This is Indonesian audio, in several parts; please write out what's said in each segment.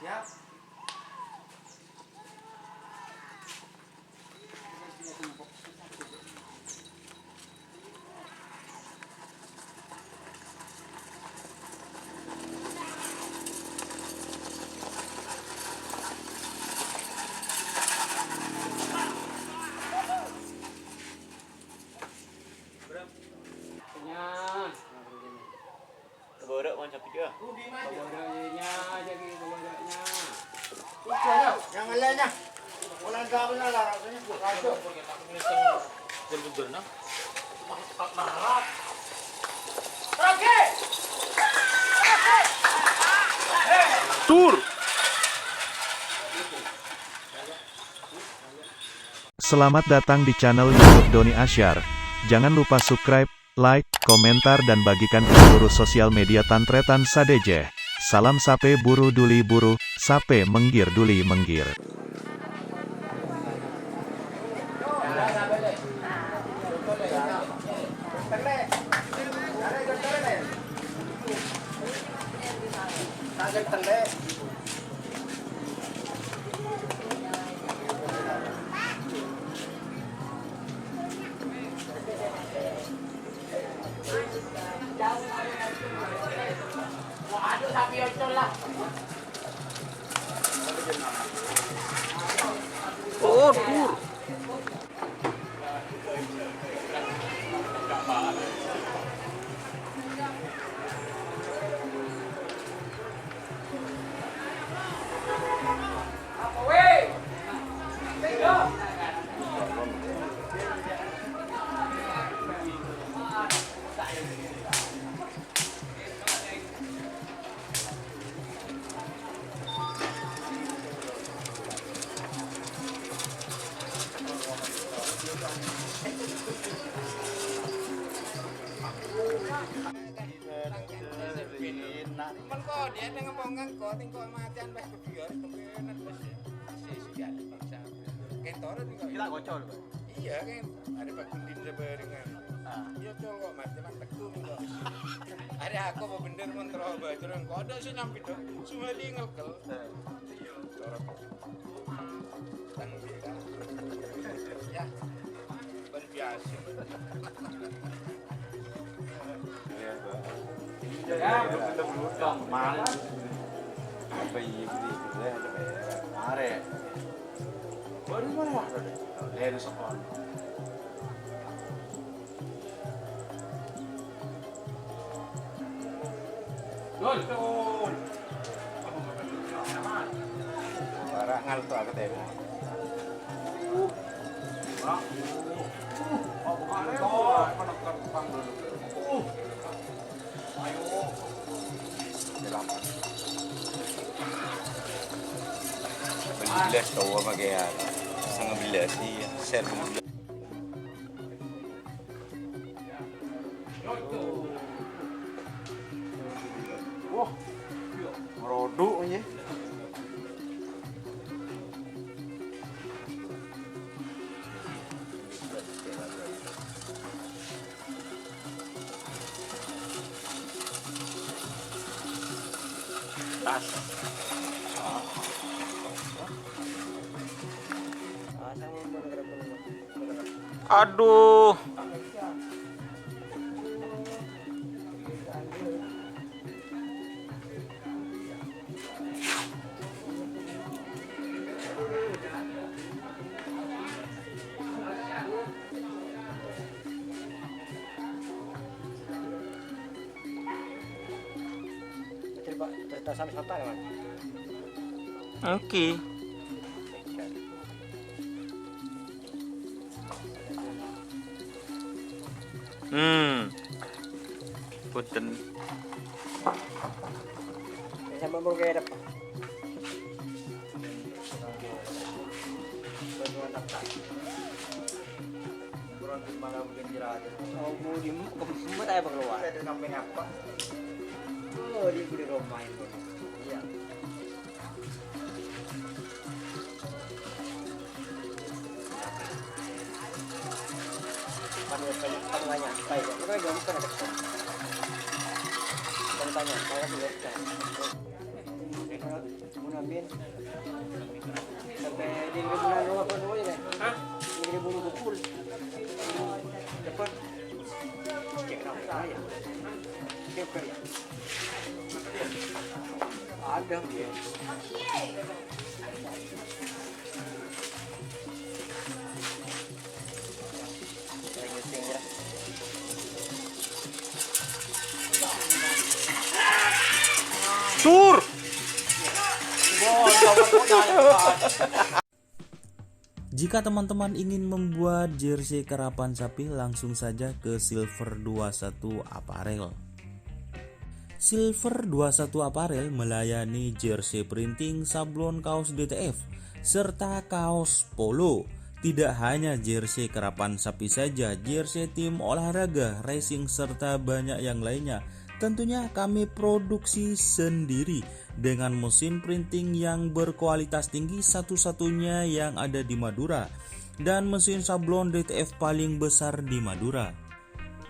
Siap. Keborok macam dia. Keboroknya aja gitu keboroknya. Yang lainnya. Ulang tahun lah rasanya kacau. Jemput nah. Tur. Selamat datang di channel YouTube Doni Asyar. Jangan lupa subscribe, like, komentar dan bagikan ke seluruh sosial media Tantretan Sadeje. Salam sape buru duli buru, sape menggir duli menggir. Waduh, sapi ocol lah. Oh, tur. Kan kok dia ngomongkan kok tinggal matian bae kebiar kebenet wis sudah bangsa. Kentor juga. Kita gocol, Pak. Iya kan ada Pak Kundin sebarengan. Iya col kok mati man tekung kok. Ada aku apa bener mentero bajuran kok ada sih nyampi dong. Sumali ngelkel. Iya corot. Tang dia. Ya. Ban biasa. Ya, betul berutang kemarin. Apa ini beli ada bayar. Mare. Baru mana? Dari sekolah. Dul. Barang ngal tu aku tengok. Oh, bukan itu. Menekar pang dulu. Ayo. Delapan. Belas tahu apa gaya. Sangat belas sih. Share belas. Wah. Merodok aja. Tas. Aduh. Cerita sampai kota kan? Oke. Punten. Sama mau kayak apa? Oh, mau di semua tayo keluar. Ada sampai apa? Oh, di rumah itu. Iya. Tanya, baik. Kita jawab kan ada. Tanya, saya sudah. Muna Amin. Sampai di bulan dua apa dua ya? Hah? Di bulan bukul. Depan. Cek nama ya. Siapa ya? Ada dia. Sur. Jika teman-teman ingin membuat jersey karapan sapi, langsung saja ke Silver 21 Apparel. Silver 21 Apparel melayani jersey printing, sablon, kaos DTF, serta kaos polo. Tidak hanya jersey karapan sapi saja, jersey tim olahraga, racing, serta banyak yang lainnya. Tentunya kami produksi sendiri dengan mesin printing yang berkualitas tinggi, satu-satunya yang ada di Madura, dan mesin sablon DTF paling besar di Madura.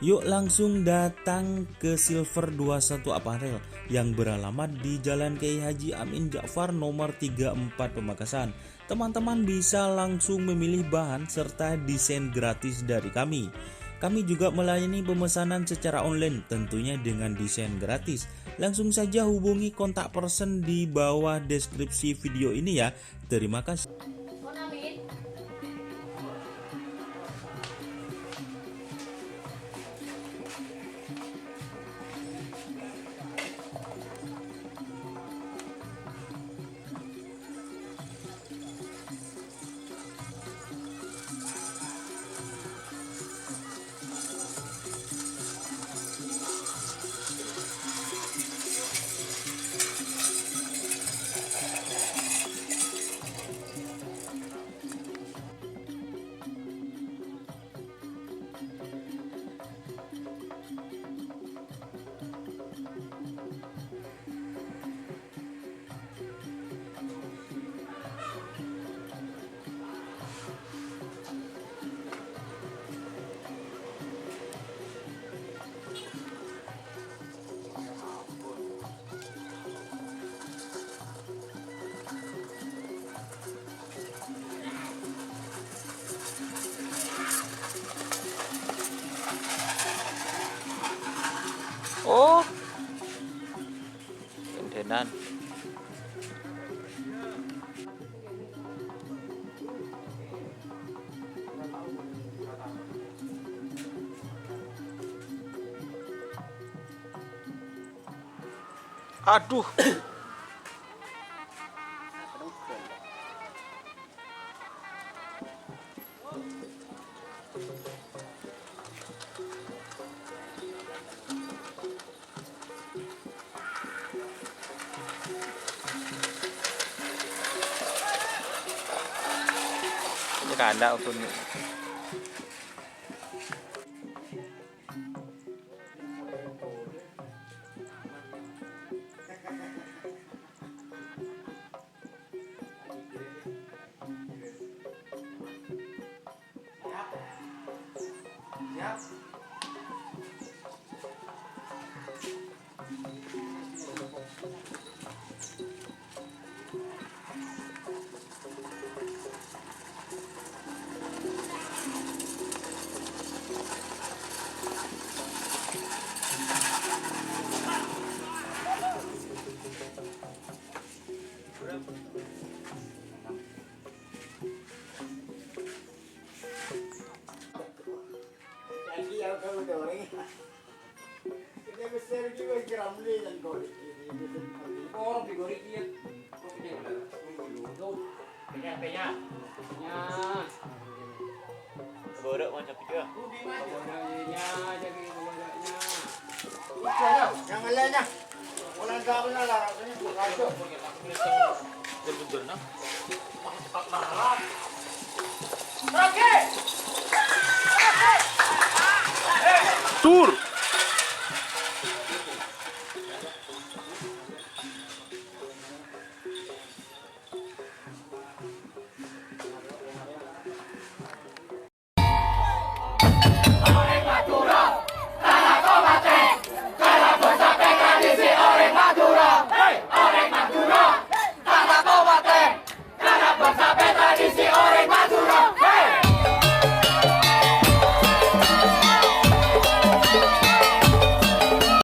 Yuk langsung datang ke Silver 21 Apparel yang beralamat di Jalan Kiai Haji Amin Ja'far nomor 34 Pamekasan. Teman-teman bisa langsung memilih bahan serta desain gratis dari kami. Kami juga melayani pemesanan secara online, tentunya dengan desain gratis. Langsung saja hubungi kontak person di bawah deskripsi video ini ya. Terima kasih. Oh. Gendenan. Aduh. Ini kanda untuk Orang digoreng dia. Penyah. borok macam itu. Kabarnya jadi kabarnya. Yang lainnya. Orang tak benar lah. Ini bukan itu. Betul nah. Oke. Sur.